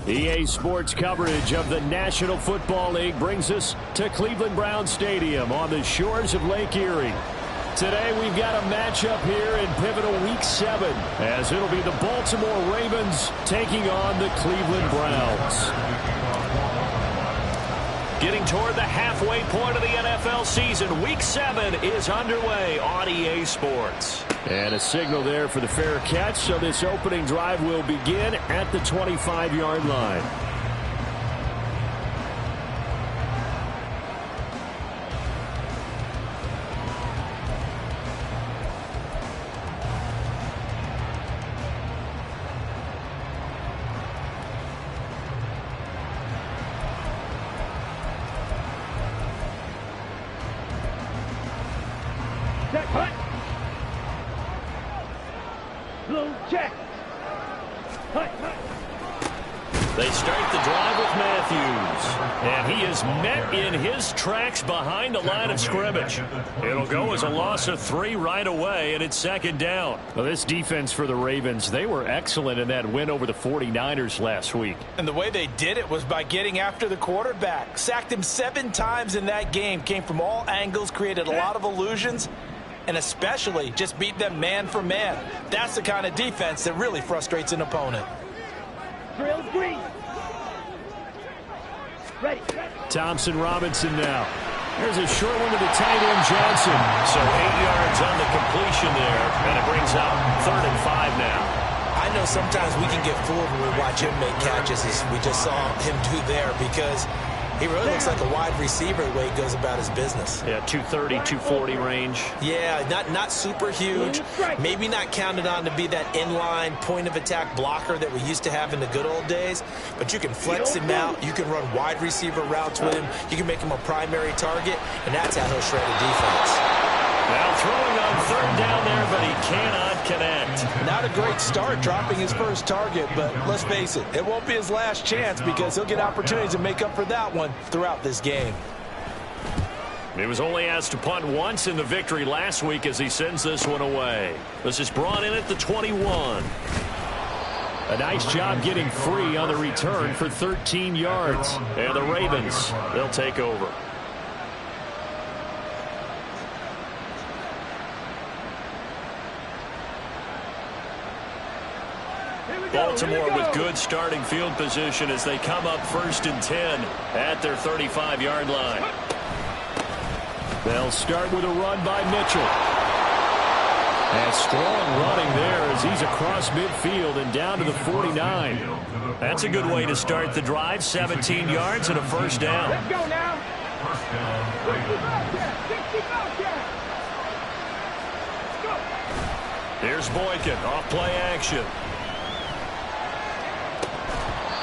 EA Sports coverage of the National Football League brings us to Cleveland Browns Stadium on the shores of Lake Erie. Today we've got a matchup here in pivotal Week 7 as it'll be the Baltimore Ravens taking on the Cleveland Browns. Getting toward the halfway point of the NFL season, Week 7 is underway on EA Sports. And a signal there for the fair catch, so this opening drive will begin at the 25-yard line. They start the drive with Matthews, and he is met in his tracks behind the line of scrimmage. It'll go as a loss of 3 right away, and it's second down. Well, this defense for the Ravens, they were excellent in that win over the 49ers last week. And the way they did it was by getting after the quarterback. Sacked him 7 times in that game, came from all angles, created a lot of illusions, and especially just beat them man for man. That's the kind of defense that really frustrates an opponent. Drill green. Ready. Thompson Robinson now. There's a short one to the tight end, Johnson. So 8 yards on the completion there, and it brings out 3rd and 5 now. I know sometimes we can get fooled when we watch him make catches, as we just saw him do there, because he really looks like a wide receiver the way he goes about his business. Yeah, 230, 240 range. Yeah, not super huge. Maybe not counted on to be that inline point-of-attack blocker that we used to have in the good old days. But you can flex him out. You can run wide receiver routes with him. You can make him a primary target, and that's how he'll shred a defense. Now throwing on 3rd down there, but he cannot connect. Not a great start dropping his first target, but let's face it, it won't be his last chance because he'll get opportunities to make up for that one throughout this game. He was only asked to punt once in the victory last week as he sends this one away. This is brought in at the 21. A nice job getting free on the return for 13 yards. And the Ravens, they'll take over. Baltimore with good starting field position as they come up 1st and 10 at their 35-yard line. They'll start with a run by Mitchell. And strong running there as he's across midfield and down to the 49. That's a good way to start the drive. 17 yards and a 1st down. Let's go now. Here's Boykin off play action.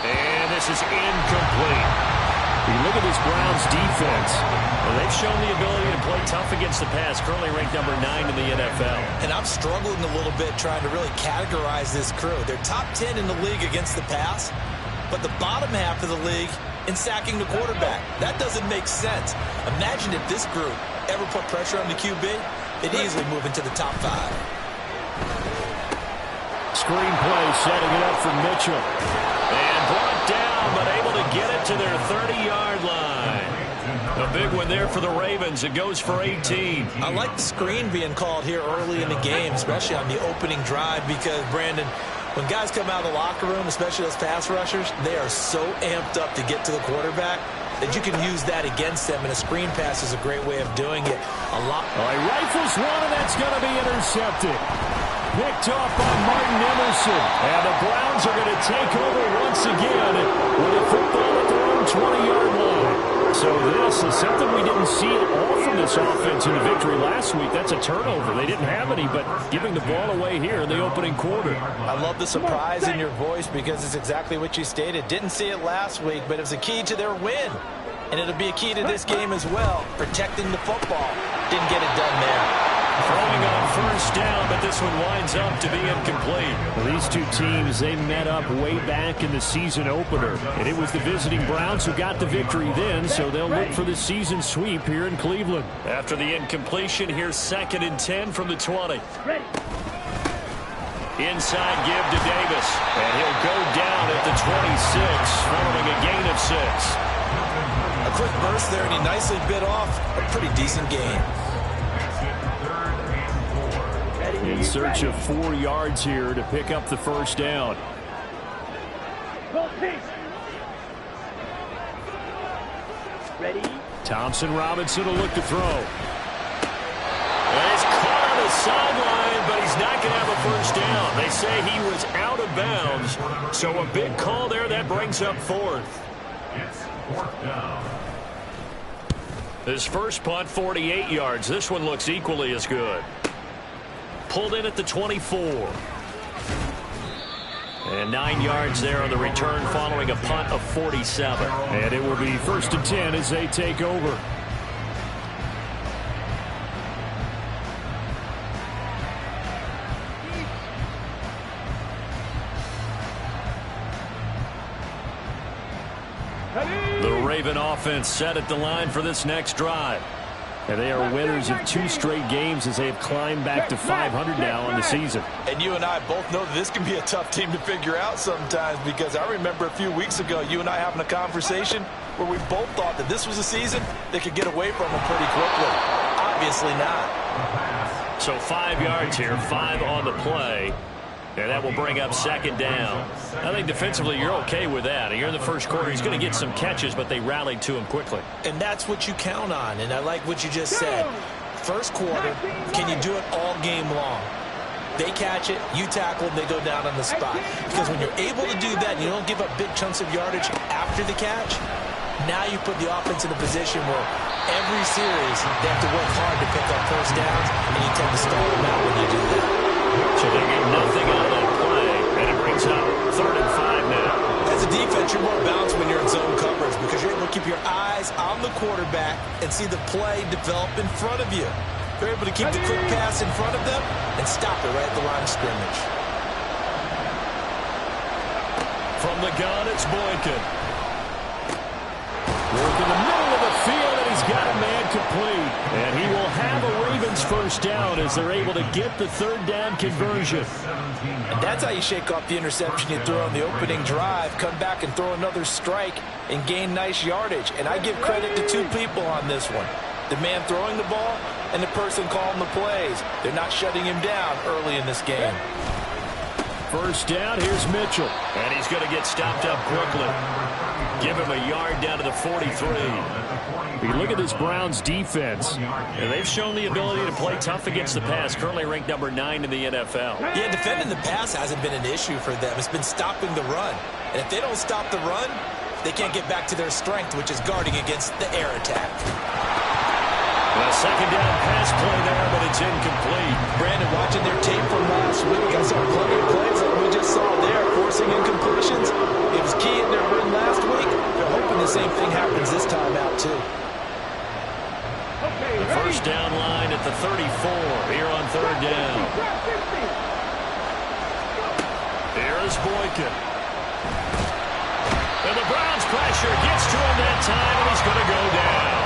And this is incomplete. You look at this Browns defense. Well, they've shown the ability to play tough against the pass, currently ranked number 9 in the NFL. And I'm struggling a little bit trying to really categorize this crew. They're top 10 in the league against the pass, but the bottom half of the league in sacking the quarterback. That doesn't make sense. Imagine if this group ever put pressure on the QB, they'd easily move into the top 5. Screenplay setting it up for Mitchell. And brought down, but able to get it to their 30-yard line. A big one there for the Ravens. It goes for 18. I like the screen being called here early in the game, especially on the opening drive, because, Brandon, when guys come out of the locker room, especially those pass rushers, they are so amped up to get to the quarterback that you can use that against them, and a screen pass is a great way of doing it. A lot. He rifles one, and that's going to be intercepted. Picked off by Martin Emerson. And the Browns are going to take over once again with a football at their own 20-yard line. So this is something we didn't see at all from this offense in the victory last week. That's a turnover. They didn't have any, but giving the ball away here in the opening quarter. I love the surprise in your voice because it's exactly what you stated. Didn't see it last week, but it was a key to their win. And it'll be a key to this game as well, protecting the football. Didn't get it done there. Throwing on 1st down, but this one winds up to be incomplete. Well, these two teams, they met up way back in the season opener. And it was the visiting Browns who got the victory then, so they'll look for the season sweep here in Cleveland. After the incompletion, here's 2nd and 10 from the 20. Ready. Inside give to Davis. And he'll go down at the 26, following a gain of 6. A quick burst there, and he nicely bit off a pretty decent gain. In search of 4 yards here to pick up the first down. Ready? Thompson Robinson will look to throw. And it's caught on the sideline, but he's not going to have a first down. They say he was out of bounds, so a big call there. That brings up 4th. It's 4th down. His first punt, 48 yards. This one looks equally as good. Pulled in at the 24. And 9 yards there on the return following a punt of 47. And it will be 1st and 10 as they take over. The Raven offense set at the line for this next drive. And they are winners of 2 straight games as they have climbed back to 500 now on the season. And you and I both know that this can be a tough team to figure out sometimes, because I remember a few weeks ago you and I having a conversation where we both thought that this was a season they could get away from them pretty quickly. Obviously not. So 5 yards here, 5 on the play. And that will bring up 2nd down. I think defensively you're okay with that. Here in the first quarter, he's going to get some catches, but they rallied to him quickly. And that's what you count on, and I like what you just said. First quarter, can you do it all game long? They catch it, you tackle them, they go down on the spot. Because when you're able to do that and you don't give up big chunks of yardage after the catch, now you put the offense in a position where every series they have to work hard to pick up first downs, and you tend to stall them out when you do that. So they get nothing out of that play, and it brings up 3rd and 5 now. As a defense, you're more balanced when you're in zone coverage because you're able to keep your eyes on the quarterback and see the play develop in front of you. You're able to keep the quick pass in front of them and stop it right at the line of scrimmage. From the gun, it's Boykin. Work in the middle of the field, and he's got a man complete. And he will have a Ravens first down as they're able to get the 3rd down conversion. And that's how you shake off the interception you threw on the opening drive, come back and throw another strike and gain nice yardage. And I give credit to 2 people on this one. The man throwing the ball and the person calling the plays. They're not shutting him down early in this game. First down, here's Mitchell. And he's going to get stopped up quickly. Give him a yard down to the 43. You look at this Browns defense, and they've shown the ability to play tough against the pass, currently ranked number 9 in the NFL. Yeah, defending the pass hasn't been an issue for them. It's been stopping the run. And if they don't stop the run, they can't get back to their strength, which is guarding against the air attack. A 2nd down pass play there, but it's incomplete. Brandon, watching their tape from last week, I saw plenty of plays like we just saw there, forcing incompletions. It was key in their win last week. They're hoping the same thing happens this time out, too. The first down line at the 34 here on 3rd down. Here's Boykin. And the Browns pressure gets to him that time, and he's going to go down.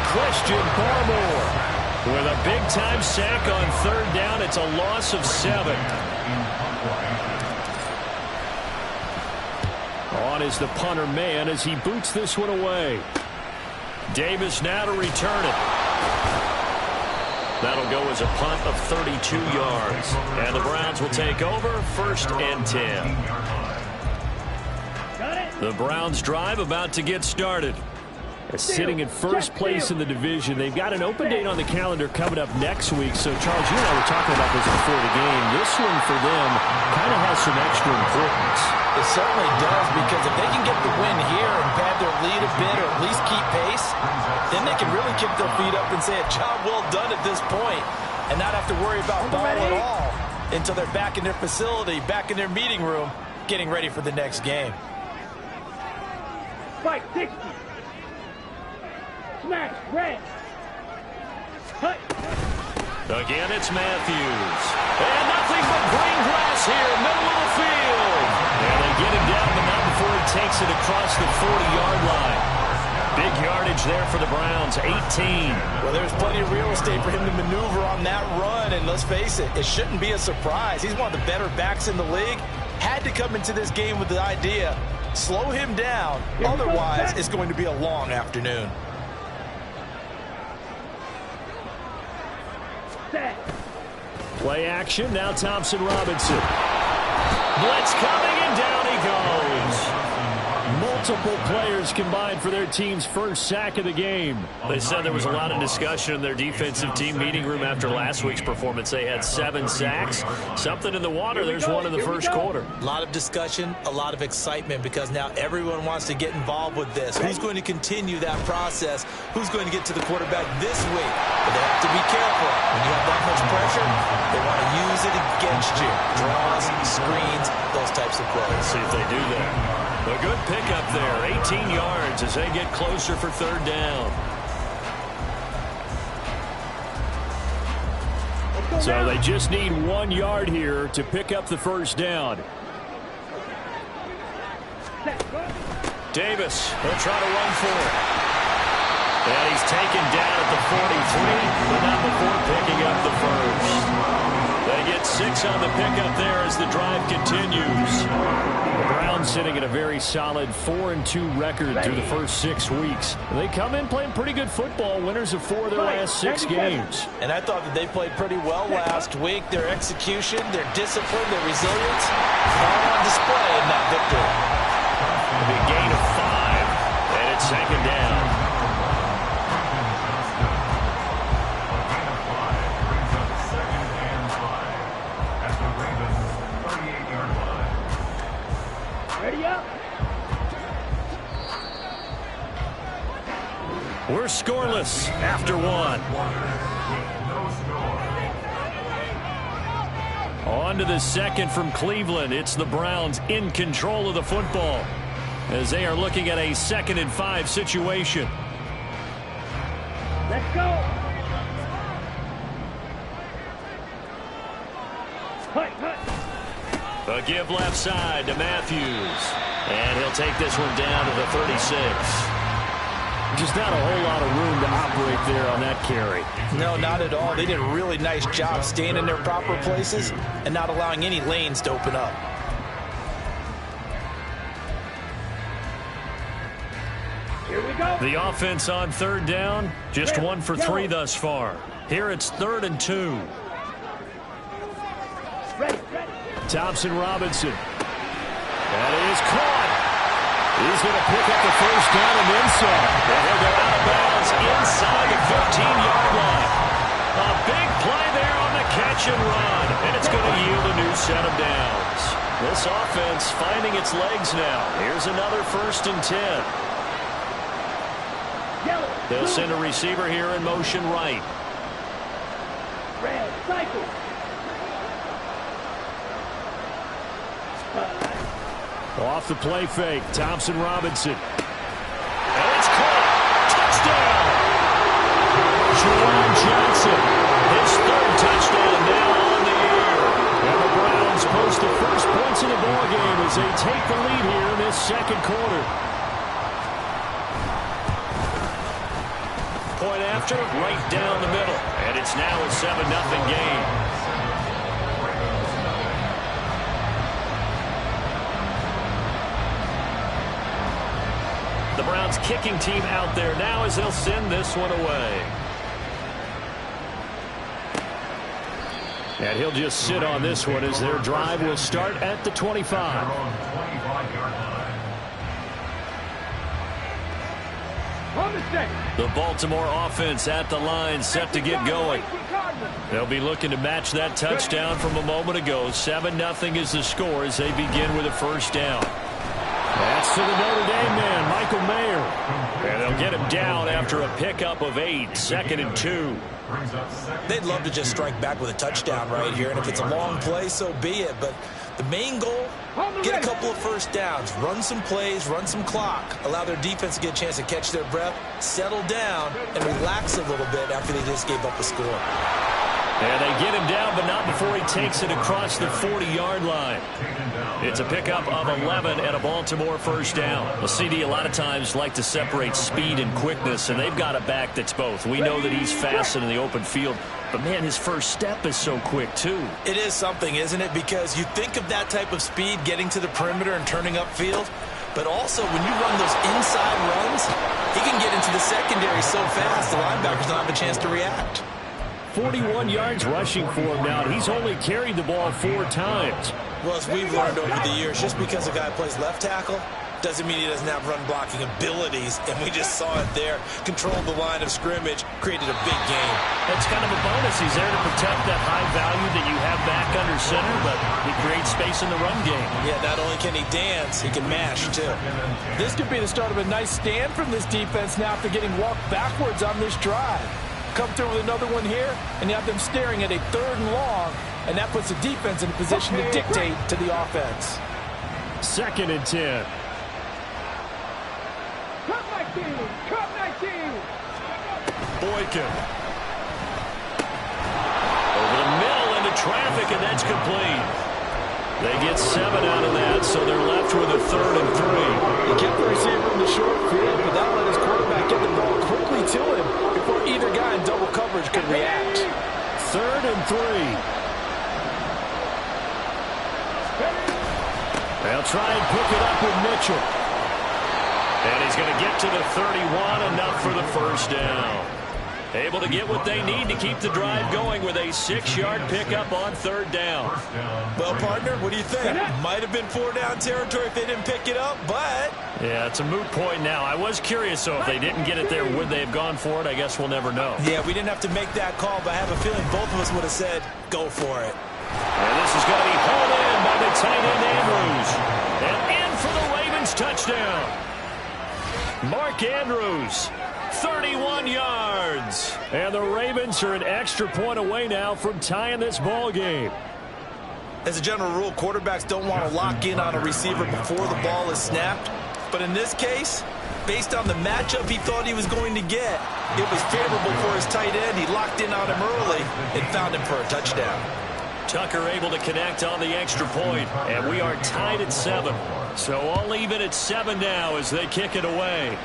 Christian Barmore with a big-time sack on 3rd down. It's a loss of 7. On is the punter man as he boots this one away. Davis now to return it. That'll go as a punt of 32 yards. And the Browns will take over 1st and 10. The Browns drive about to get started. Sitting in first place in the division. They've got an open date on the calendar coming up next week. So, Charles, you and I were talking about this before the game. This one for them kind of has some extra importance. It certainly does, because if they can get the win here and pad their lead a bit, or at least keep pace, then they can really kick their feet up and say a job well done at this point and not have to worry about ball at all until they're back in their facility, back in their meeting room, getting ready for the next game. Fight 60. Smash, red. Cut. Again, it's Matthews. And nothing but green grass here, middle of the field. And they get him down, but not before he takes it across the 40-yard line. Big yardage there for the Browns, 18. Well, there's plenty of real day for him to maneuver on that run. And let's face it, it shouldn't be a surprise. He's one of the better backs in the league. Had to come into this game with the idea, slow him down. Otherwise, it's going to be a long afternoon. Play action. Now Thompson Robinson. Blitz coming, and down he goes. Multiple players combined for their team's first sack of the game. They said there was a lot of discussion in their defensive team meeting room after last week's performance. They had 7 sacks. Something in the water. There's one in the first quarter. A lot of discussion, a lot of excitement, because now everyone wants to get involved with this. Who's going to continue that process? Who's going to get to the quarterback this week? But they have to be careful. When you have that much pressure, they want to use it against you. Draws, screens, those types of plays. Let's see if they do that. A good pickup there, 18 yards as they get closer for third down. So they just need 1 yard here to pick up the first down. Davis will try to run for it. And he's taken down at the 43, but not before picking up the first. They get 6 on the pickup there as the drive continues. The Browns sitting at a very solid 4-2 record through the first 6 weeks. They come in playing pretty good football, winners of 4 of their last 6 games. And I thought that they played pretty well last week. Their execution, their discipline, their resilience, all on display in that victory. It'll be a gain of 5, and it's second down. Ready up. We're scoreless after 1. On to the second from Cleveland. It's the Browns in control of the football as they are looking at a 2nd and 5 situation. Let's go. Hut, hut. A give left side to Matthews. And he'll take this one down to the 36. Just not a whole lot of room to operate there on that carry. No, not at all. They did a really nice job staying in their proper places and not allowing any lanes to open up. Here we go. The offense on third down, just 1 for 3 thus far. Here it's 3rd and 2. Ready. Thompson Robinson. That is caught. He's going to pick up the first down and then some. And he'll go out of bounds inside the 15-yard line. A big play there on the catch and run. And it's going to yield a new set of downs. This offense finding its legs now. Here's another 1st and 10. They'll send a receiver here in motion right. Red, cycle. Off the play fake, Thompson Robinson. And it's caught. Touchdown! Juwan Johnson, his 3rd touchdown now on the year. And the Browns post the first points in the ballgame as they take the lead here in this 2nd quarter. Point after, right down the middle. And it's now a 7-0 game. The Browns kicking team out there now as they'll send this one away. And he'll just sit on this one as their drive will start at the 25. The Baltimore offense at the line set to get going. They'll be looking to match that touchdown from a moment ago. 7-0 is the score as they begin with a first down. That's to the Notre Dame man, Michael Mayer. And they'll get him down after a pickup of 8, 2nd and 2. They'd love to just strike back with a touchdown right here, and if it's a long play, so be it. But the main goal, get a couple of first downs, run some plays, run some clock, allow their defense to get a chance to catch their breath, settle down, and relax a little bit after they just gave up a score. And they get him down, but not before he takes it across the 40-yard line. It's a pickup of 11 and a Baltimore first down. Well, CD, a lot of times like to separate speed and quickness, and they've got a back that's both. We know that he's fast in the open field, but, man, his first step is so quick, too. It is something, isn't it? Because you think of that type of speed getting to the perimeter and turning upfield, but also when you run those inside runs, he can get into the secondary so fast the linebackers don't have a chance to react. 41 yards rushing for him now. He's only carried the ball 4 times. Well, as we've learned over the years, just because a guy plays left tackle doesn't mean he doesn't have run blocking abilities, and we just saw it there. Controlled the line of scrimmage, created a big game. That's kind of a bonus. He's there to protect that high value that you have back under center, but he creates space in the run game. Yeah, not only can he dance, he can mash, too. This could be the start of a nice stand from this defense now after getting walked backwards on this drive. Come through with another one here, and you have them staring at a 3rd and long, and that puts the defense in a position to dictate to the offense. 2nd and 10. Cut 19! Cut 19! Boykin. Over the middle into traffic, and that's complete. They get 7 out of that, so they're left with a 3rd and 3. He kept the receiver in the short field, but that let his quarterback get the ball quickly to him before either guy in double coverage could react. 3rd and 3. They'll try and pick it up with Mitchell. And he's going to get to the 31, enough for the first down. Able to get what they need to keep the drive going with a 6-yard pickup on 3rd down. Well, partner, what do you think? Might have been 4-down territory if they didn't pick it up, but... Yeah, it's a moot point now. I was curious, so if they didn't get it there, would they have gone for it? I guess we'll never know. Yeah, we didn't have to make that call, but I have a feeling both of us would have said, go for it. And this is going to be hauled in by the tight end Andrews. And in for the Ravens touchdown. Mark Andrews, 31 yards. And the Ravens are an extra point away now from tying this ball game. As a general rule, quarterbacks don't want to lock in on a receiver before the ball is snapped. But in this case, based on the matchup he thought he was going to get, it was favorable for his tight end. He locked in on him early and found him for a touchdown. Tucker able to connect on the extra point, and we are tied at 7. So all even at 7 now as they kick it away.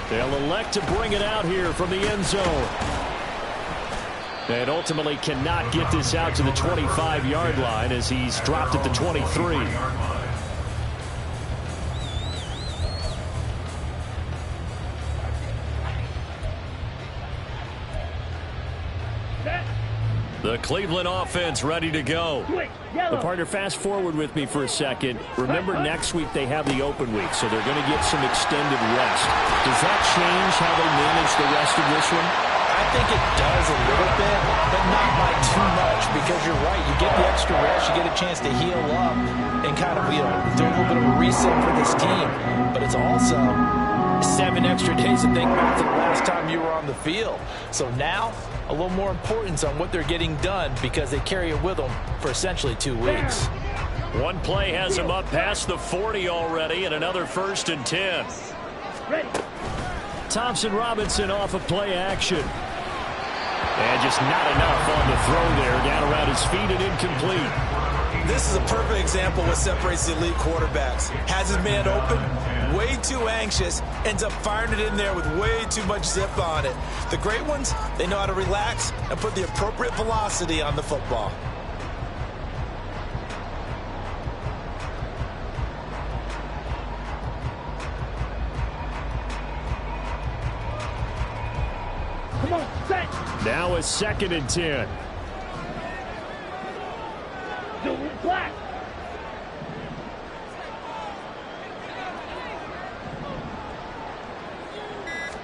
They'll elect to bring it out here from the end zone. And ultimately cannot get this out to the 25-yard line as he's dropped at the 23. The Cleveland offense ready to go. The partner, fast forward with me for a second. Remember, next week they have the open week, so they're going to get some extended rest. Does that change how they manage the rest of this one? I think it does a little bit, but not by too much, because you're right. You get the extra rest, you get a chance to heal up and kind of, do a little bit of a reset for this team. But it's also 7 extra days to think back to the last time you were on the field. So now, a little more importance on what they're getting done because they carry it with them for essentially 2 weeks. One play has him up past the 40 already, and another 1st and 10. Ready. Thompson Robinson off of play action. And just not enough on the throw there. Down around his feet and incomplete. This is a perfect example of what separates the elite quarterbacks. Has his man open, way too anxious, ends up firing it in there with way too much zip on it. The great ones, they know how to relax and put the appropriate velocity on the football. Come on, set. Now a 2nd and 10. Silver black.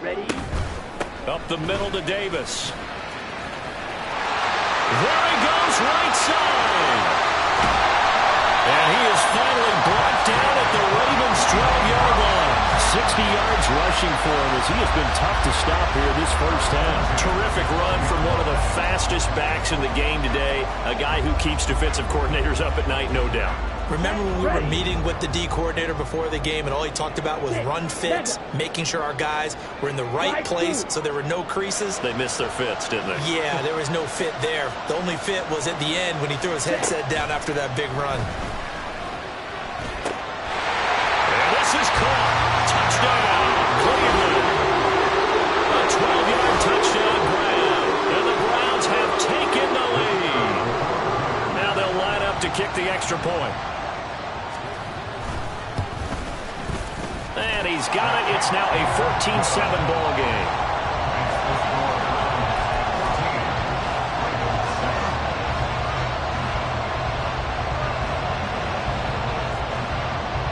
Ready. Up the middle to Davis. There he goes, right side. And he is finally brought down at the Ravens' 12-yard line. 60 yards rushing for him as he has been tough to stop here this first half. Terrific run from one of the fastest backs in the game today. A guy who keeps defensive coordinators up at night, no doubt. Remember when we were meeting with the D coordinator before the game and all he talked about was run fits, making sure our guys were in the right place so there were no creases? They missed their fits, didn't they? Yeah, there was no fit there. The only fit was at the end when he threw his headset down after that big run. And this is caught. Touchdown, Cleveland. A 12-yard touchdown grab. And the Browns have taken the lead. Now they'll line up to kick the extra point. And he's got it. It's now a 14-7 ball game.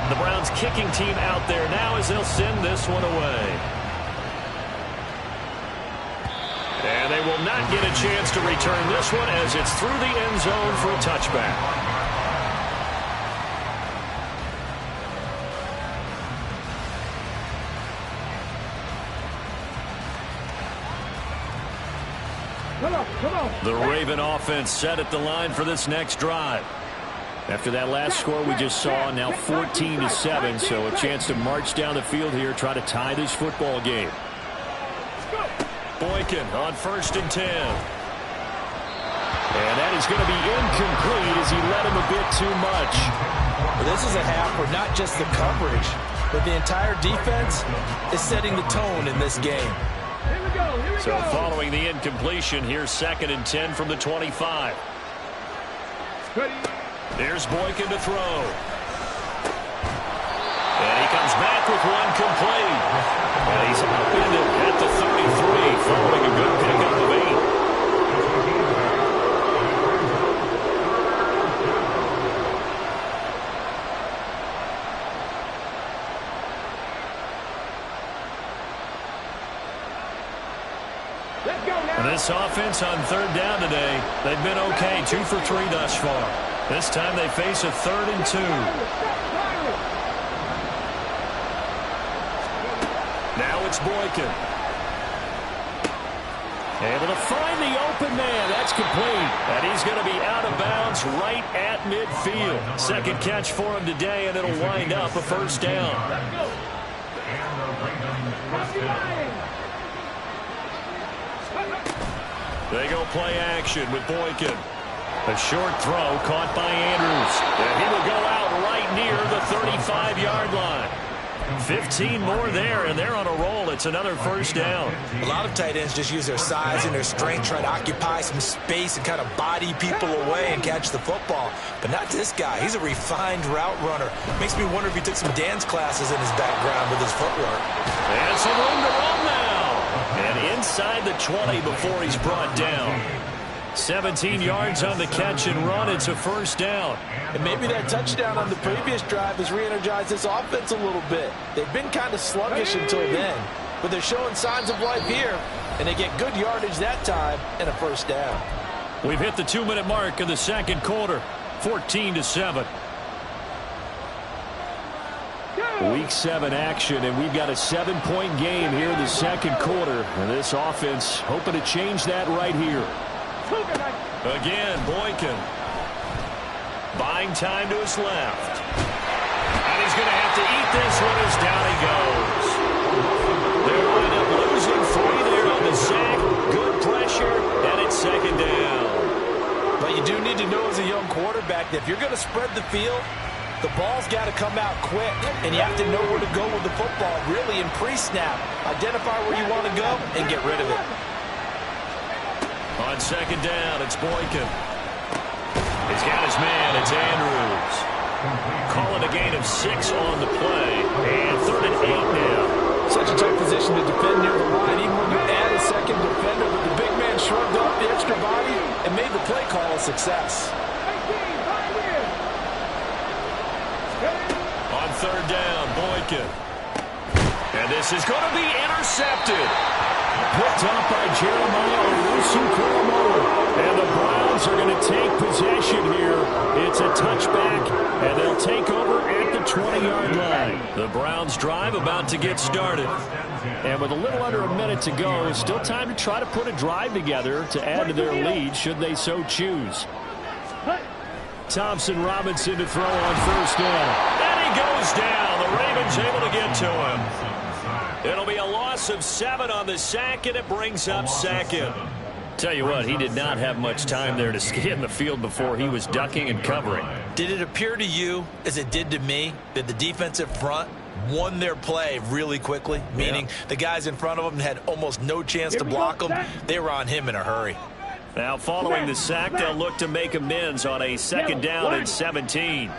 The Browns kicking team out there now as they'll send this one away. And they will not get a chance to return this one as it's through the end zone for a touchback. Come on. The Raven offense set at the line for this next drive. After that last score we just saw, now 14-7, so a chance to march down the field here, try to tie this football game. Boykin on 1st and 10. And that is going to be incomplete as he led him a bit too much. Well, this is a half where not just the coverage, but the entire defense is setting the tone in this game. Here we go. So following the incompletion, here's 2nd and 10 from the 25. Ready. There's Boykin to throw. And he comes back with one complete. And he's upended at the 33 following a good pickup of 8. And this offense on 3rd down today, they've been okay, 2 for 3 thus far. This time they face a 3rd and 2. Now it's Boykin. Able to find the open man. That's complete. And he's going to be out of bounds right at midfield. 2nd catch for him today, and it'll wind up a 1st down. They go play action with Boykin. A short throw caught by Andrews. And he will go out right near the 35-yard line. 15 more there, and they're on a roll. It's another 1st down. A lot of tight ends just use their size and their strength, try to occupy some space and kind of body people away and catch the football. But not this guy. He's a refined route runner. Makes me wonder if he took some dance classes in his background with his footwork. And some room to run now. And inside the 20 before he's brought down. 17 yards on the catch and run. It's a 1st down. And maybe that touchdown on the previous drive has re-energized this offense a little bit. They've been kind of sluggish until then, but they're showing signs of life here, and they get good yardage that time and a 1st down. We've hit the 2-minute mark of the 2nd quarter, 14-7. Week 7 action, and we've got a 7-point game here in the 2nd quarter. And this offense hoping to change that right here. Again, Boykin. Buying time to his left. And he's going to have to eat this one as down he goes. They wind up losing 3 there on the sack. Good pressure, and it's 2nd down. But you do need to know as a young quarterback that if you're going to spread the field, the ball's got to come out quick, and you have to know where to go with the football, really in pre-snap. Identify where you want to go and get rid of it. On 2nd down, it's Boykin. He's got his man. It's Andrews. Calling a gain of 6 on the play. And 3rd and 8 now. Such a tough position to defend near the line. Even when you add a 2nd defender, but the big man shrugged off the extra body and made the play call a success. On 3rd down, Boykin. And this is going to be intercepted. Picked up by Jeremiah Owusu-Koramoah. And the Browns are going to take possession here. It's a touchback, and they'll take over at the 20-yard line. The Browns drive about to get started. And with a little under a minute to go, still time to try to put a drive together to add to their lead should they so choose. Thompson Robinson to throw on first down. And he goes down. The Ravens able to get to him. It'll be a loss of 7 on the sack, and it brings up second. Tell you what, he did not have much time there to scan the field before he was ducking and covering. Did it appear to you, as it did to me, that the defensive front won their play really quickly? Meaning the guys in front of them had almost no chance to block them. They were on him in a hurry. Now following the sack, they'll look to make amends on a second down and 17.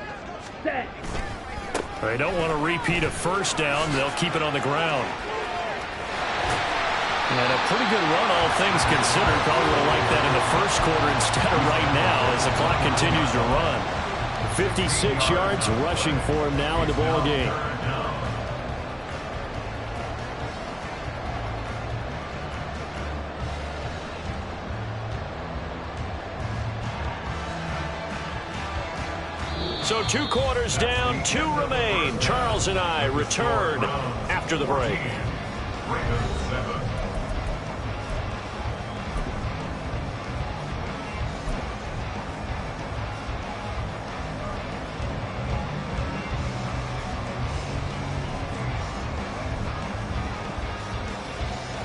They don't want to repeat a first down. They'll keep it on the ground. And a pretty good run, all things considered. Probably would have liked that in the first quarter instead of right now as the clock continues to run. 56 yards rushing for him now in the ball game. So 2 quarters down, 2 remain. Charles and I return after the break.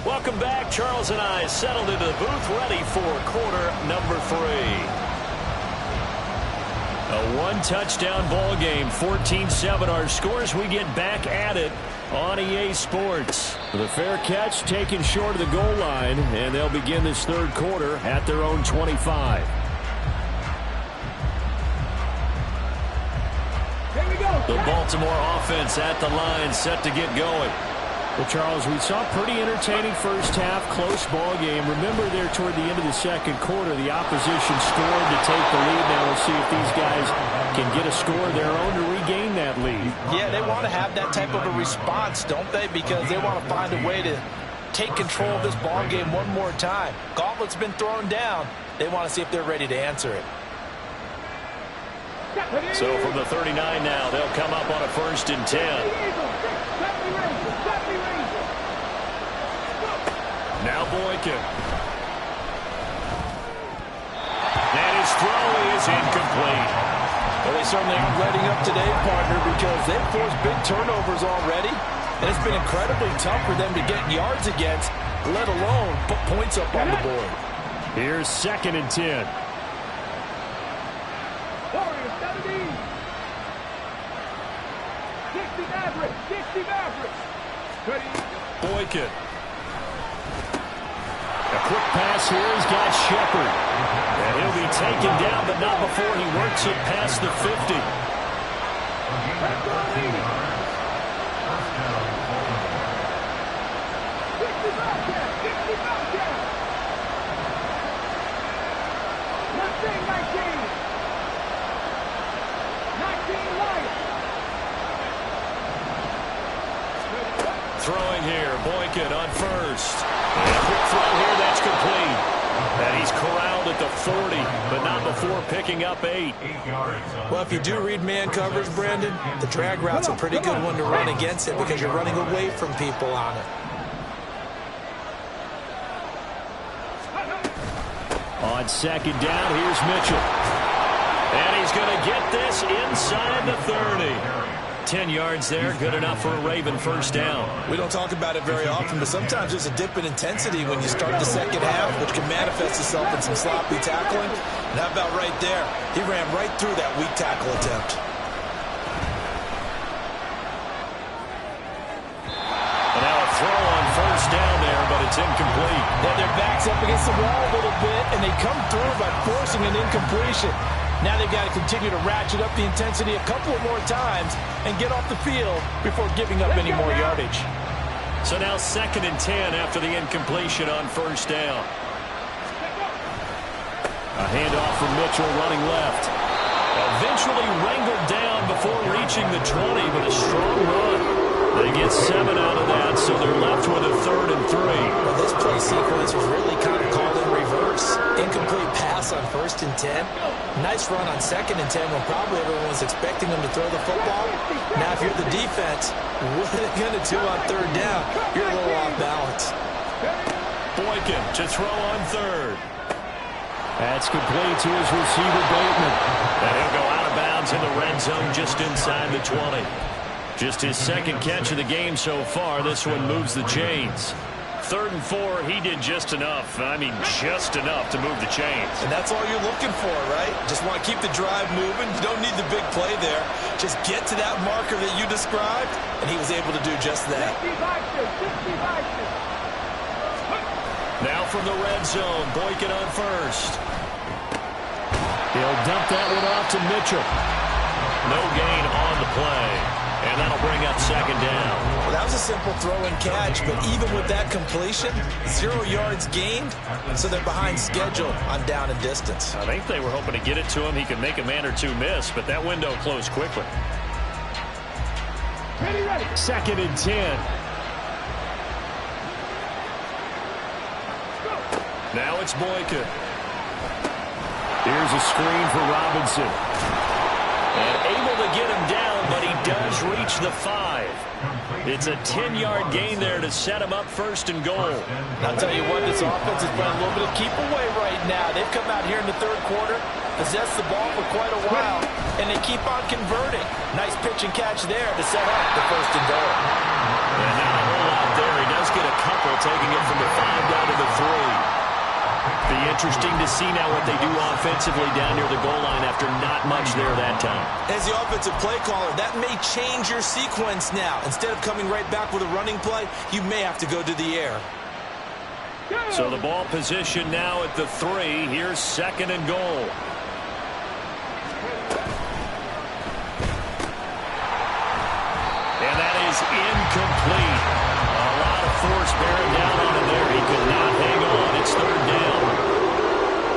Welcome back. Charles and I settled into the booth, ready for quarter number 3. A 1-touchdown ball game, 14-7 our scores. We get back at it on EA Sports. The fair catch taken short of the goal line, and they'll begin this third quarter at their own 25. Here we go. The Baltimore offense at the line, set to get going. Well, Charles, we saw a pretty entertaining first half, close ball game. Remember there toward the end of the second quarter, the opposition scored to take the lead. Now we'll see if these guys can get a score of their own to regain that lead. Yeah, they want to have that type of a response, don't they? Because they want to find a way to take control of this ball game one more time. Gauntlet's been thrown down. They want to see if they're ready to answer it. So from the 39 now, they'll come up on a 1st and 10. Now Boykin. And his throw is incomplete. Well, they certainly aren't letting up today, partner, because they've forced big turnovers already. And it's been incredibly tough for them to get yards against, let alone put points up on the board. Here's 2nd and 10. Warriors, 17. 60 Mavericks. 60 Mavericks. Ready. Boykin. A quick pass here. He's got Shepard. And he'll be taken down, but not before he works it past the 50. Let's go, lead. 60 Bobcats. 60 Bobcats. 19. 19 Lions. Throwing here, Boykin on first. And a quick throw here, that's complete. And he's corralled at the 40, but not before picking up 8. Well, if you do read man covers, Brandon, the drag route's a pretty good one to run against it because you're running away from people on it. On 2nd down, here's Mitchell. And he's going to get this inside the 30. 10 yards there, good enough for a Raven 1st down. We don't talk about it very often, but sometimes there's a dip in intensity when you start the second half, which can manifest itself in some sloppy tackling. And how about right there? He ran right through that weak tackle attempt. And now a throw on 1st down there, but it's incomplete. Yeah, their back's up against the wall a little bit, and they come through by forcing an incompletion. Now they've got to continue to ratchet up the intensity a couple of more times and get off the field before giving up any more yardage. So now 2nd and 10 after the incompletion on 1st down. A handoff from Mitchell running left. Eventually wrangled down before reaching the 20, but a strong run. They get 7 out of that, so they're left with a 3rd and 3. Well, this play sequence was really kind of called in reverse. Incomplete pass on 1st and 10. Nice run on 2nd and 10 when probably everyone was expecting them to throw the football. Now, if you're the defense, what are they going to do on 3rd down? You're a little off balance. Boykin to throw on 3rd. That's complete to his receiver, Bateman. And he'll go out of bounds in the red zone just inside the 20. Just his 2nd catch of the game so far. This one moves the chains. 3rd and 4, he did just enough. I mean, just enough to move the chains. And that's all you're looking for, right? Just want to keep the drive moving. You don't need the big play there. Just get to that marker that you described, and he was able to do just that. Now from the red zone, Boykin on 1st. He'll dump that one off to Mitchell. No gain on the play. And that'll bring up 2nd down. Well, that was a simple throw and catch, but even with that completion, 0 yards gained, so they're behind schedule on down and distance. I think they were hoping to get it to him. He could make a man or two miss, but that window closed quickly. 2nd and 10. Now it's Boykin. Here's a screen for Robinson. And able to get him down, but he does reach the 5. It's a 10-yard gain there to set him up 1st and goal. I'll tell you what, this offense is playing a little bit of keep away right now. They've come out here in the 3rd quarter, possessed the ball for quite a while, and they keep on converting. Nice pitch and catch there to set up the 1st and goal. And not a whole lot there. He does get a couple, taking it from the 5 down to the 3. Be interesting to see now what they do offensively down near the goal line after not much there that time. As the offensive play caller, that may change your sequence now. Instead of coming right back with a running play, you may have to go to the air. So the ball position now at the 3. Here's 2nd and goal. And that is incomplete. A lot of force bearing down on him there. He could not hang on. It's 3rd down.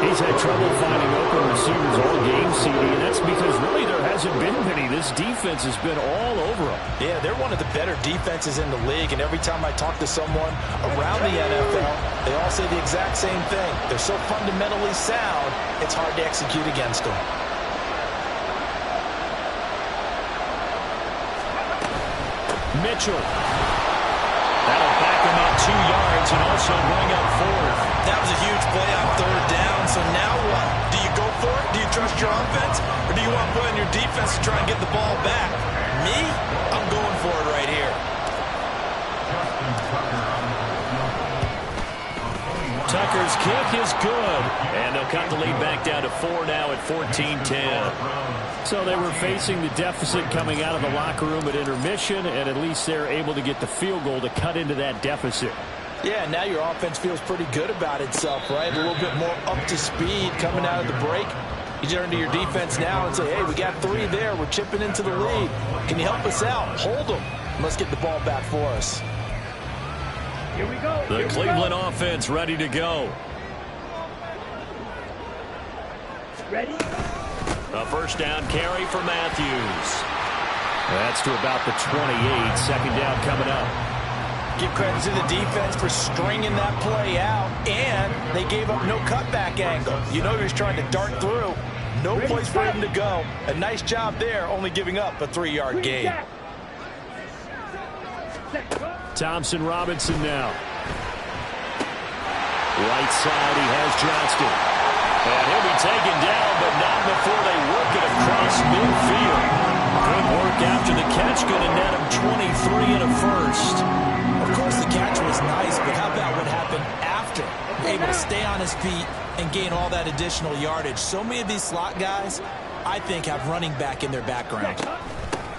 He's had trouble finding open receivers all game, CD, and that's because really there hasn't been many. This defense has been all over them. Yeah, they're one of the better defenses in the league, and every time I talk to someone around the NFL, they all say the exact same thing. They're so fundamentally sound, it's hard to execute against them. Mitchell. That'll back him up 2 yards and also bring up 4th. That was a huge play on 3rd down, so now what? Do you go for it? Do you trust your offense? Or do you want to put on your defense to try and get the ball back? Me? I'm going for it right here. Tucker's kick is good. And they'll cut the lead back down to 4 now at 14-10. So they were facing the deficit coming out of the locker room at intermission, and at least they're able to get the field goal to cut into that deficit. Yeah, now your offense feels pretty good about itself, right? A little bit more up to speed coming out of the break. You turn to your defense now and say, hey, we got 3 there. We're chipping into the lead. Can you help us out? Hold them. Let's get the ball back for us. Here we go. The Cleveland offense ready to go. Ready? A 1st down carry for Matthews. That's to about the 28. 2nd down coming up. Give credit to the defense for stringing that play out, and they gave up no cutback angle. You know he was trying to dart through. No place for him to go. A nice job there, only giving up a 3-yard gain. Thompson Robinson now. Right side, he has Johnston. And he'll be taken down, but not before they work it across midfield. Good work after the catch, going to net him 23 and a 1st. Of course, the catch was nice, but how about what happened after? Able to stay on his feet and gain all that additional yardage. So many of these slot guys, I think, have running back in their background.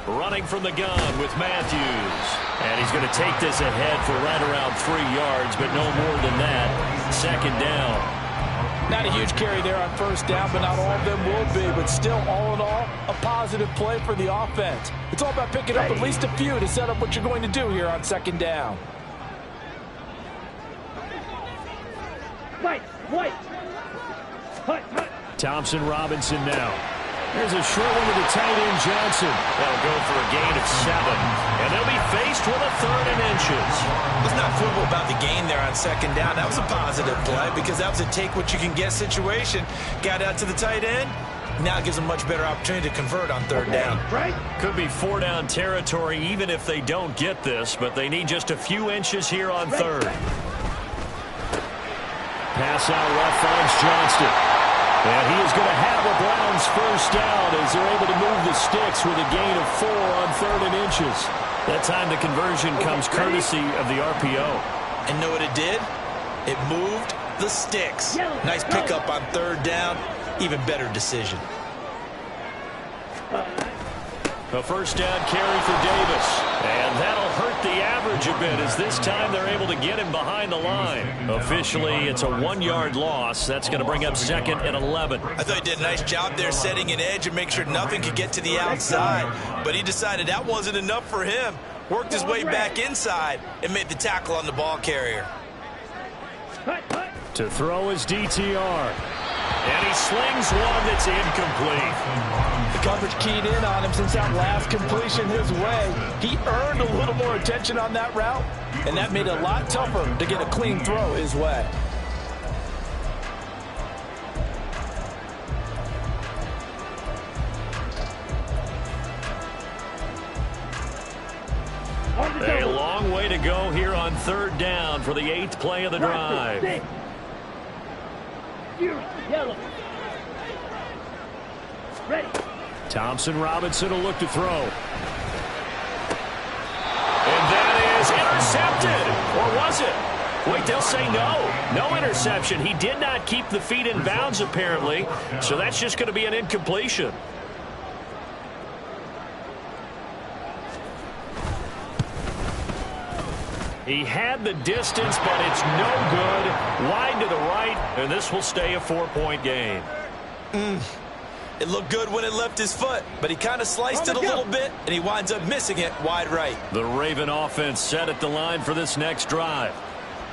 Running from the gun with Matthews. And he's going to take this ahead for right around 3 yards, but no more than that. 2nd down. Not a huge carry there on 1st down, but not all of them will be. But still, all in all, a positive play for the offense. It's all about picking up at least a few to set up what you're going to do here on 2nd down. White. Thompson Robinson now. Here's a short one to the tight end, Johnson. They'll go for a gain of 7. And they'll be faced with a 3rd and inches. It was not football about the gain there on 2nd down. That was a positive play because that was a take-what-you-can-get situation. Got out to the tight end. Now it gives them much better opportunity to convert on 3rd down. Could be 4-down territory even if they don't get this, but they need just a few inches here on 3rd. Pass out left finds Johnston. And he is going to have the Browns first down as they're able to move the sticks with a gain of 4 on 3rd and inches. That time the conversion comes courtesy of the RPO. And know what it did? It moved the sticks. Nice pickup on 3rd down. Even better decision. A first down carry for Davis. And that'll hurt the average a bit as this time they're able to get him behind the line. Officially, it's a 1-yard loss. That's going to bring up 2nd and 11. I thought he did a nice job there setting an edge and make sure nothing could get to the outside. But he decided that wasn't enough for him. Worked his way back inside and made the tackle on the ball carrier. To throw is DTR. And he slings one that's incomplete. The coverage keyed in on him since that last completion his way. He earned a little more attention on that route, and that made it a lot tougher to get a clean throw his way. A long way to go here on 3rd down for the 8th play of the drive. Yellow. Ready. Thompson Robinson will look to throw. And that is intercepted. Or was it? Wait, they'll say no. No interception. He did not keep the feet in bounds, apparently. So that's just going to be an incompletion. He had the distance, but it's no good. Wide to the right, and this will stay a 4-point game. It looked good when it left his foot, but he kind of sliced it a little bit, and he winds up missing it wide right. The Raven offense set at the line for this next drive.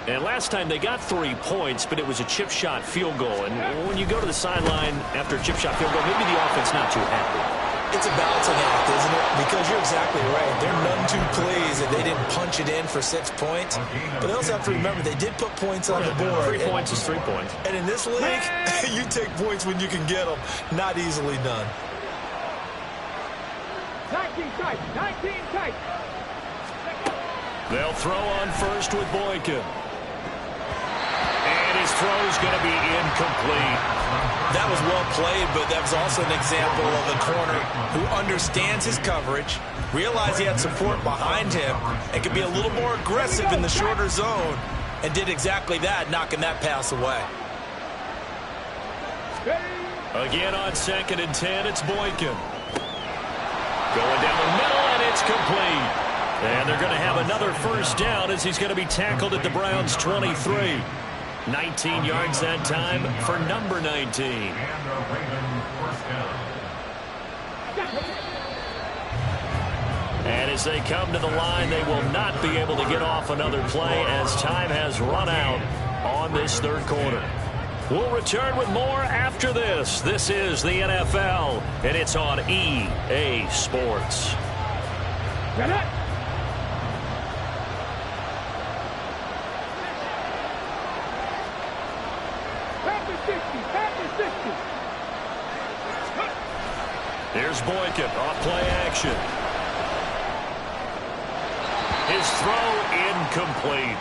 And last time they got 3 points, but it was a chip shot field goal. And when you go to the sideline after a chip shot field goal, maybe the offense not too happy. It's a balancing act, isn't it? Because you're exactly right. They're none too pleased that they didn't punch it in for 6 points. But they also have to remember they did put points on the board. 3 points is 3 points. And in this league, you take points when you can get them. Not easily done. 19 tight. 19 tight. They'll throw on first with Boykin. And his throw's going to be incomplete. That was well played, but that was also an example of a corner who understands his coverage, realized he had support behind him, and could be a little more aggressive in the shorter zone, and did exactly that, knocking that pass away. Again on 2nd and 10, it's Boykin. Going down the middle, and it's complete. And they're going to have another first down as he's going to be tackled at the Browns' 23. 19 yards that time for number 19. And as they come to the line, they will not be able to get off another play as time has run out on this 3rd quarter. We'll return with more after this. This is the NFL, and it's on EA Sports. Get it. Here's Boykin off play action. His throw incomplete.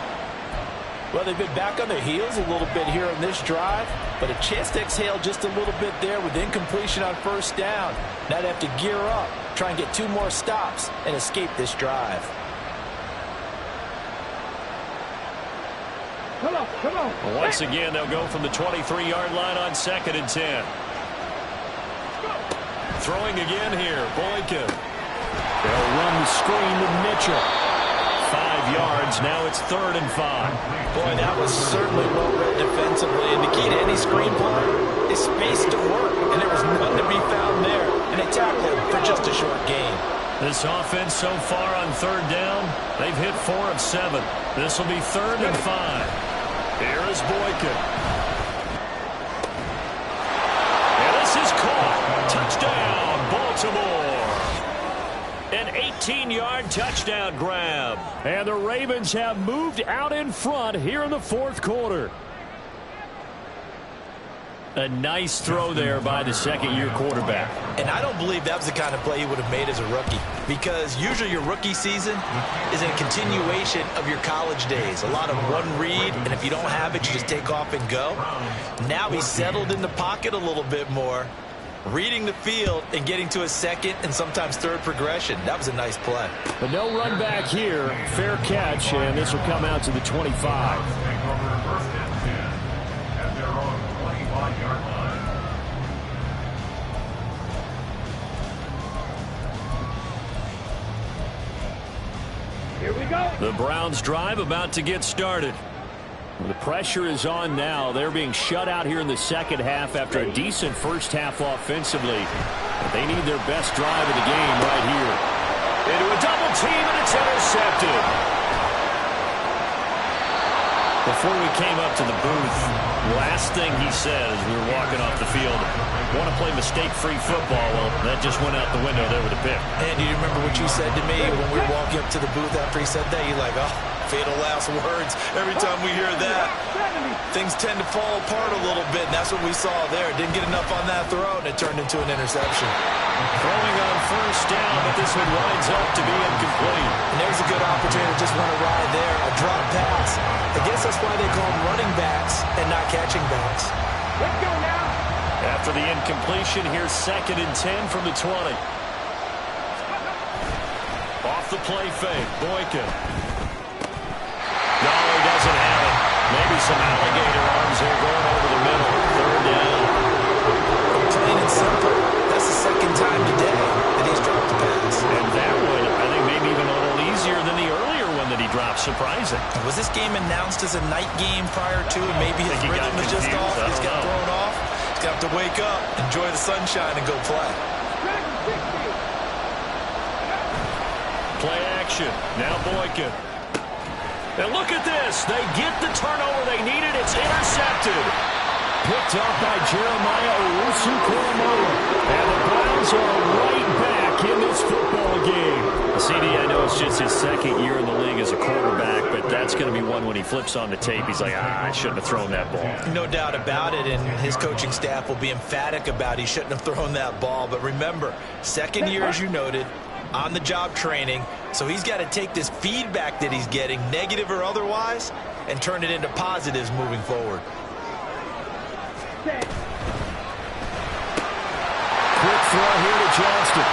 Well, they've been back on their heels a little bit here on this drive, but a chance to exhale just a little bit there with incompletion on first down. Now they have to gear up, try and get 2 more stops, and escape this drive. Come on, come on. Once again, they'll go from the 23-yard line on 2nd and 10. Throwing again here, Boykin. They'll run the screen with Mitchell. 5 yards, now it's 3rd and 5. Boy, that was certainly well read defensively, and the key to any screen play is space to work, and there was none to be found there, and they tackled him for just a short gain. This offense so far on 3rd down, they've hit 4 of 7. This will be 3rd and 5. Here is Boykin. And this is caught. Touchdown. 18-yard touchdown grab. And the Ravens have moved out in front here in the fourth quarter. A nice throw there by the second-year quarterback. And I don't believe that was the kind of play he would have made as a rookie, because usually your rookie season is a continuation of your college days. A lot of one read, and if you don't have it, you just take off and go. Now he's settled in the pocket a little bit more, reading the field and getting to a second and sometimes third progression. That was a nice play. But no run back here. Fair catch, and this will come out to the 25. Here we go. The Browns drive about to get started. The pressure is on now. They're being shut out here in the second half after a decent first half offensively. But they need their best drive of the game right here. Into a double team, and it's intercepted. Before we came up to the booth, last thing he said as we were walking off the field, want to play mistake-free football. Well, that just went out the window there with a pick. And do you remember what you said to me when we were walking up to the booth after he said that? You're like, oh, fatal last words. Every time we hear that, things tend to fall apart a little bit, and that's what we saw there. Didn't get enough on that throw, and it turned into an interception. Throwing on first down, but this one winds up to be incomplete. And there's a good opportunity to just run a ride there, a drop pass. I guess that's why they call them running backs and not catching backs. Let's go now. After the incompletion, here's 2nd and 10 from the 20. Off the play fake, Boykin. No, he doesn't have it. Maybe some alligator arms there going over the middle. 3rd down. Plain and simple. That's the second time today that he's dropped the pass. And that one, I think, maybe even a little easier than the earlier one that he dropped. Surprising. Was this game announced as a night game prior to, and maybe his rhythm was just off? He's got thrown off. He's got to wake up, enjoy the sunshine, and go play. Play action. Now Boykin. And look at this. They get the turnover they needed. It's intercepted. Picked up by Jeremiah Owusu-Koramoah. And the Browns are right back in this football game. CD, I know it's just his second year in the league as a quarterback, but that's going to be one when he flips on the tape. He's like, I shouldn't have thrown that ball. No doubt about it, and his coaching staff will be emphatic about he shouldn't have thrown that ball. But remember, second year, as you noted, on-the-job training, so he's got to take this feedback that he's getting, negative or otherwise, and turn it into positives moving forward. Quick throw here to Johnston.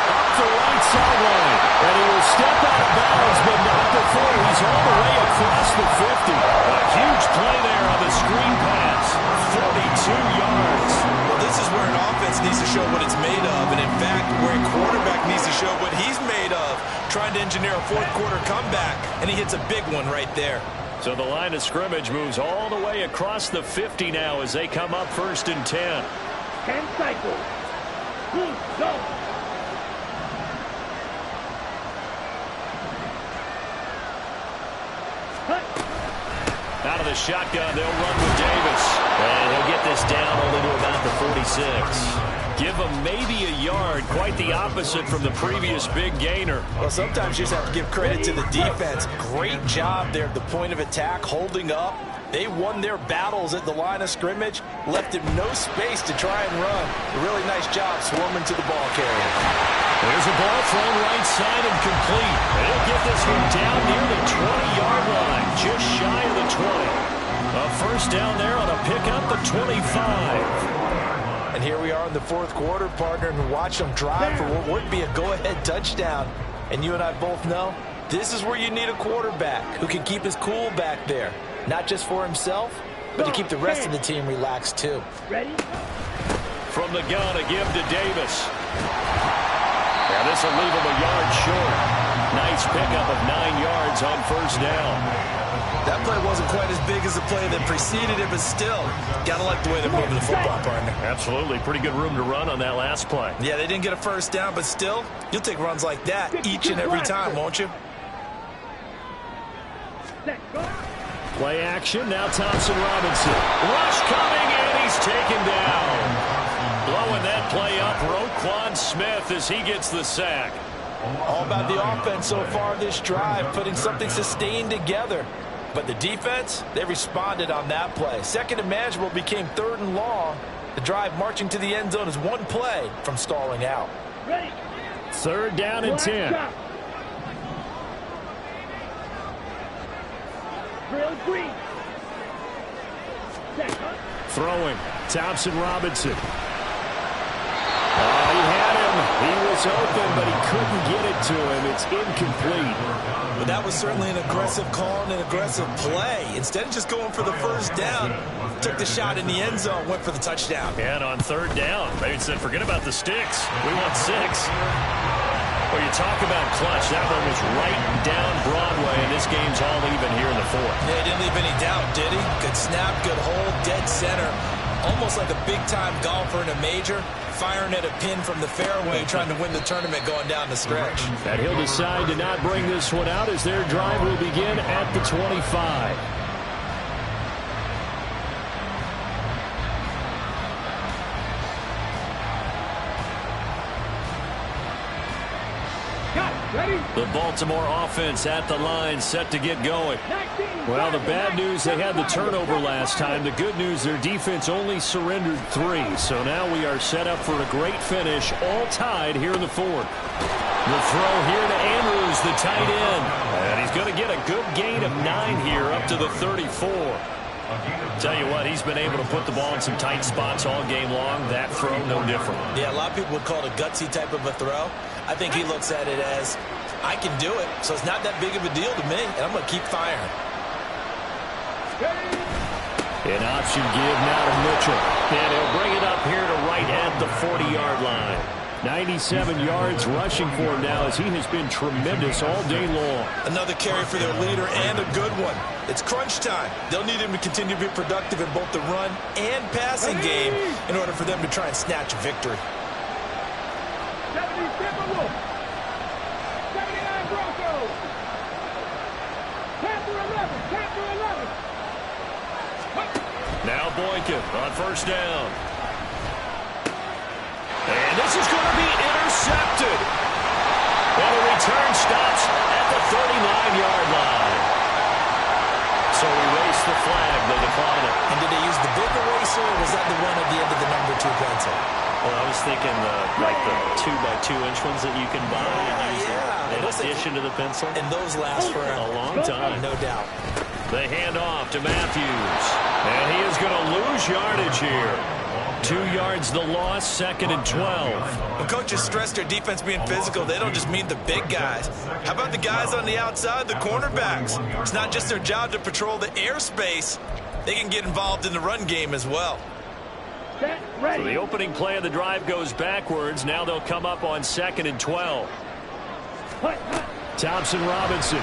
Up the right sideline. And he will step out of bounds, but not before he's all the way across the 50. A huge play there on the screen pass. 42 yards. Well, this is where an offense needs to show what it's made of, and in fact, where a quarterback needs to show what he's made of, trying to engineer a fourth-quarter comeback, and he hits a big one right there. So the line of scrimmage moves all the way across the 50 now as they come up 1st and 10. 10 cycles. Go. Out of the shotgun, they'll run with Davis. And he'll get this down only to about the 46. Give him maybe a yard, quite the opposite from the previous big gainer. Well, sometimes you just have to give credit to the defense. Great job there at the point of attack, holding up. They won their battles at the line of scrimmage, left him no space to try and run. A really nice job swarming to the ball carrier. There's a ball thrown right side and complete. They'll get this one down near the 20-yard line, just shy of the 20. A first down there on a pickup at 25. And here we are in the fourth quarter, partner, and watch them drive for what would be a go-ahead touchdown. And you and I both know this is where you need a quarterback who can keep his cool back there. Not just for himself, but to keep the rest of the team relaxed too. Ready? From the gun, a give to Davis. Now this will leave him a yard short. Nice pickup of 9 yards on first down. That play wasn't quite as big as the play that preceded it, but still, gotta like the way they're moving the football, partner. Absolutely. Pretty good room to run on that last play. Yeah, they didn't get a first down, but still, you'll take runs like that each and every time, won't you? Let's go. Play action. Now Thompson Robinson. Rush coming, and he's taken down. blowing that play up, Roquan Smith, as he gets the sack. All about the offense so far this drive, putting something sustained together. But the defense, they responded on that play. Second and manageable became 3rd and long. The drive marching to the end zone is one play from stalling out. Ready. 3rd down and 10. Drill green. Throwing. Thompson Robinson. Oh, he had him. He was open, but he couldn't get it to him. It's incomplete. But that was certainly an aggressive call and an aggressive play. Instead of just going for the 1st down, took the shot in the end zone, went for the touchdown. And on 3rd down, they said, forget about the sticks. We want 6. Well, you talk about clutch. That one was right down Broadway, and this game's all even here in the 4th. Yeah, he didn't leave any doubt, did he? Good snap, good hold, dead center. Almost like a big-time golfer in a major, firing at a pin from the fairway, trying to win the tournament going down the stretch. And he'll decide to not bring this one out as their drive will begin at the 25. The Baltimore offense at the line, set to get going. Well, the bad news, they had the turnover last time. The good news, their defense only surrendered 3. So now we are set up for a great finish, all tied here in the 4th. The throw here to Andrews, the tight end. And he's going to get a good gain of 9 here up to the 34. Tell you what, he's been able to put the ball in some tight spots all game long. That throw, no different. Yeah, a lot of people would call it a gutsy type of a throw. I think he looks at it as, I can do it, so it's not that big of a deal to me, and I'm going to keep firing. An option give now to Mitchell. And he'll bring it up here to right at the 40-yard line. 97 yards rushing for him now as he has been tremendous all day long. Another carry for their leader and a good one. It's crunch time. They'll need him to continue to be productive in both the run and passing game in order for them to try and snatch a victory. 70 Timberwolves. 79 Broncos. Tap for 11. Tap for 11. Now Boykin on 1st down. And this is going to be intercepted. Well, the return stops at the 39-yard line. So erase the flag. They decline it. And did they use the big eraser, or was that the one at the end of the number 2 pencil? Well, I was thinking like the 2x2-inch ones that you can buy and use in addition to the pencil. And those last for a long time. No doubt. The handoff to Matthews. And he is going to lose yardage here. 2 yards the loss, 2nd and 12. When coaches stress their defense being physical, they don't just mean the big guys. How about the guys on the outside, the cornerbacks? It's not just their job to patrol the airspace. They can get involved in the run game as well. Set, ready. So the opening play of the drive goes backwards. Now they'll come up on 2nd and 12. Thompson Robinson.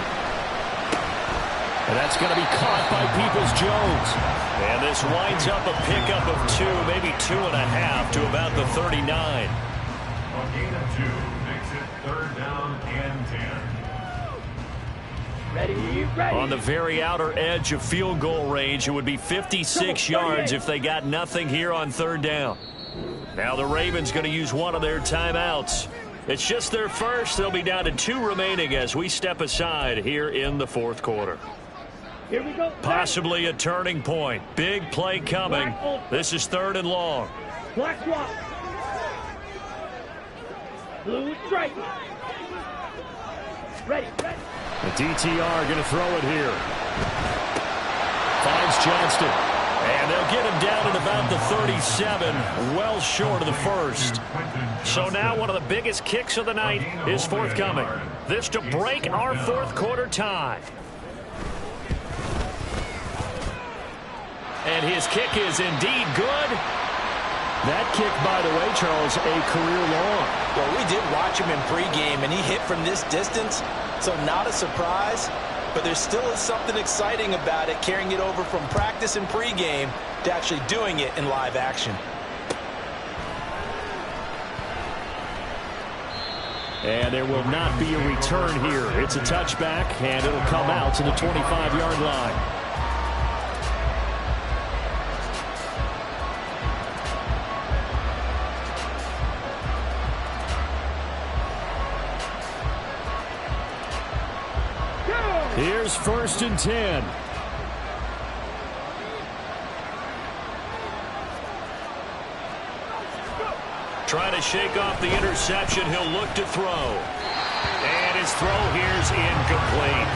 And that's going to be caught by Peoples-Jones. And this winds up a pickup of 2, maybe 2.5 to about the 39. A gain of 2 makes it 3rd down and 10. Ready, ready. On the very outer edge of field goal range, it would be 56 yards if they got nothing here on 3rd down. Now the Ravens going to use one of their timeouts. It's just their first. They'll be down to 2 remaining as we step aside here in the 4th quarter. Here we go. Possibly a turning point. Big play coming. This is 3rd and long. Black swap. Blue stripe. Ready, ready. The DTR going to throw it here. Finds Johnston. And they'll get him down at about the 37, well short of the first. So now one of the biggest kicks of the night is forthcoming. This to break our 4th quarter tie. And his kick is indeed good. That kick, by the way, Charles, a career long. Well, we did watch him in pregame, and he hit from this distance, so not a surprise. But there still is something exciting about it, carrying it over from practice and pregame to actually doing it in live action. And there will not be a return here. It's a touchback, and it'll come out to the 25-yard line. Here's 1st and 10. Trying to shake off the interception. He'll look to throw. And his throw here's incomplete.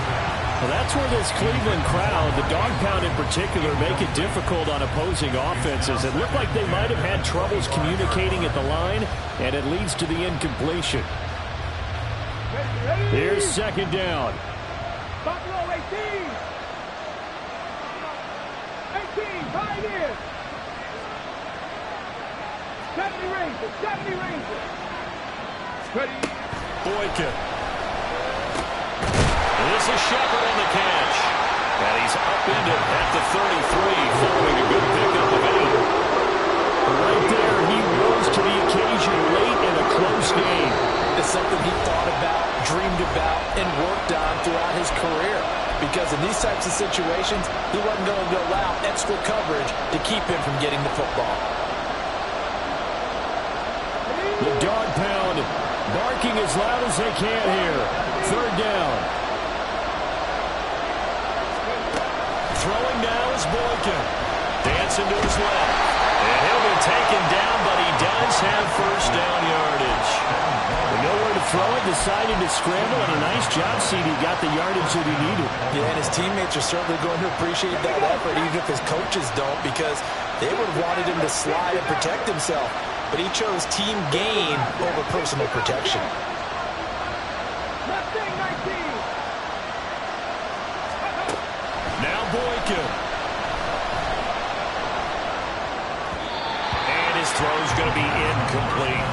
Well, that's where this Cleveland crowd, the dog pound in particular, make it difficult on opposing offenses. It looked like they might have had troubles communicating at the line, and it leads to the incompletion. Here's 2nd down. Buffalo 18. 18, Pioneers. 70 Rangers, 70 Rangers. Ready. Boykin. This is Shepard on the catch. And he's upended at the 33, following a good pickup of 8. Right there, he rose to the occasion late in a close game. It's something he thought about, dreamed about, and worked on throughout his career. Because in these types of situations, he wasn't going to allow extra coverage to keep him from getting the football. The dog pound barking as loud as they can here. 3rd down. Throwing now is Boykin. Dancing to his left. And he'll be taken down, but he does have 1st down yardage. With nowhere to throw it, decided to scramble, and a nice job, CD. Got the yardage that he needed. Yeah, and his teammates are certainly going to appreciate that effort, even if his coaches don't, because they would have wanted him to slide and protect himself. But he chose team gain over personal protection. Mustang 19. Now Boykin. And his throw's going to be incomplete.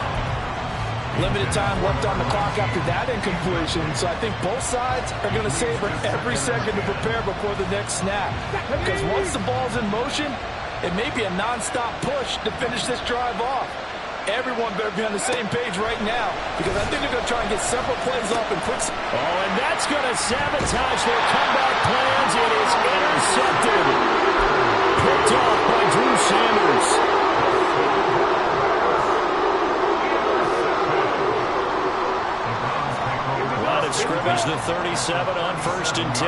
Limited time left on the clock after that incompletion, so I think both sides are going to savor every second to prepare before the next snap. Because once the ball's in motion, it may be a nonstop push to finish this drive off. Everyone better be on the same page right now, because I think they're going to try and get several plays off in quick. Oh, and that's going to sabotage their comeback plans. It is intercepted. Picked off by Drew Sanders. Line of scrimmage, the 37 on 1st and 10.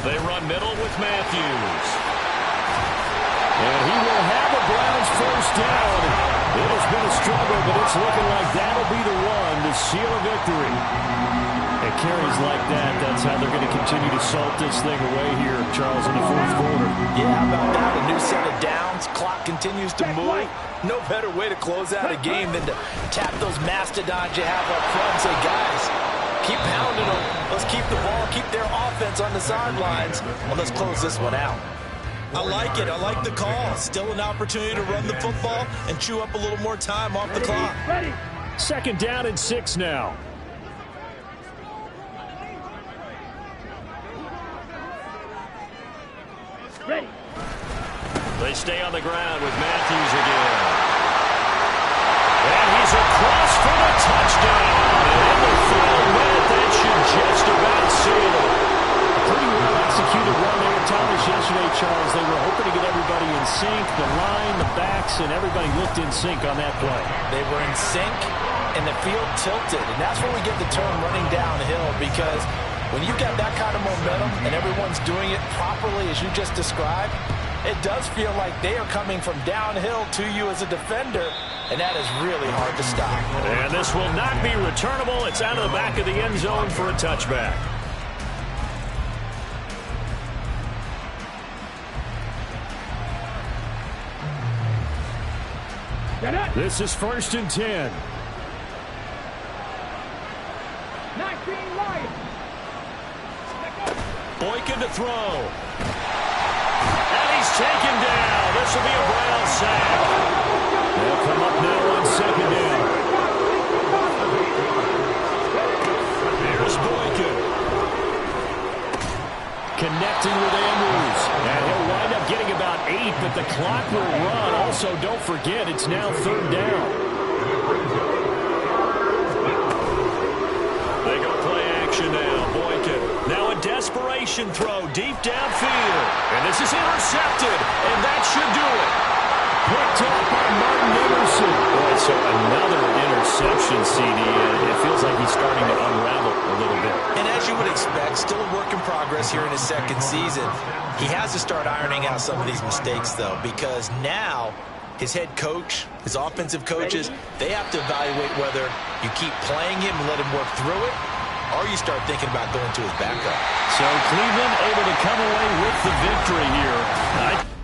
They run middle with Matthews. And he will have a Browns 1st down. It has been a struggle, but it's looking like that'll be the one to seal a victory. And carries like that, that's how they're going to continue to salt this thing away here, Charles, in the 4th quarter. Yeah, how about that? A new set of downs. Clock continues to move. No better way to close out a game than to tap those mastodons you have up front and say, guys, keep pounding them. Let's keep the ball, keep their offense on the sidelines, and let's close this one out. I like it. I like the call. Still an opportunity to run the football and chew up a little more time off the clock. Ready. 2nd down and 6 now. Ready. They stay on the ground with Matthews again. And he's across for the touchdown. And in the final minute, that should just about seal it. Pretty well executed run there, Thomas, yesterday, Charles. They were hoping to get everybody in sync, the line, the backs, and everybody looked in sync on that play. They were in sync, and the field tilted. And that's where we get the term running downhill, because when you've got that kind of momentum and everyone's doing it properly as you just described, it does feel like they are coming from downhill to you as a defender, and that is really hard to stop. And this will not be returnable. It's out of the back of the end zone for a touchback. This is 1st and 10. 19 Lions. Boykin to throw. And he's taken down. This will be a Brown sack. They'll come up now on 2nd down. Here's Boykin. Connecting with Andrews. And he'll wind up getting about 8, but the clock will run. Also, don't forget, it's now 3rd down. They go play action now. Boykin. Now a desperation throw deep downfield. And this is intercepted. And that should do it. Picked up by Martin Emerson. Boy, so another interception, CD. It feels like he's starting to unravel a little bit. And as you would expect, still a work in progress here in his second season. He has to start ironing out some of these mistakes, though, because now his head coach, his offensive coaches, they have to evaluate whether you keep playing him and let him work through it, or you start thinking about going to his backup. So Cleveland able to come away with the victory here.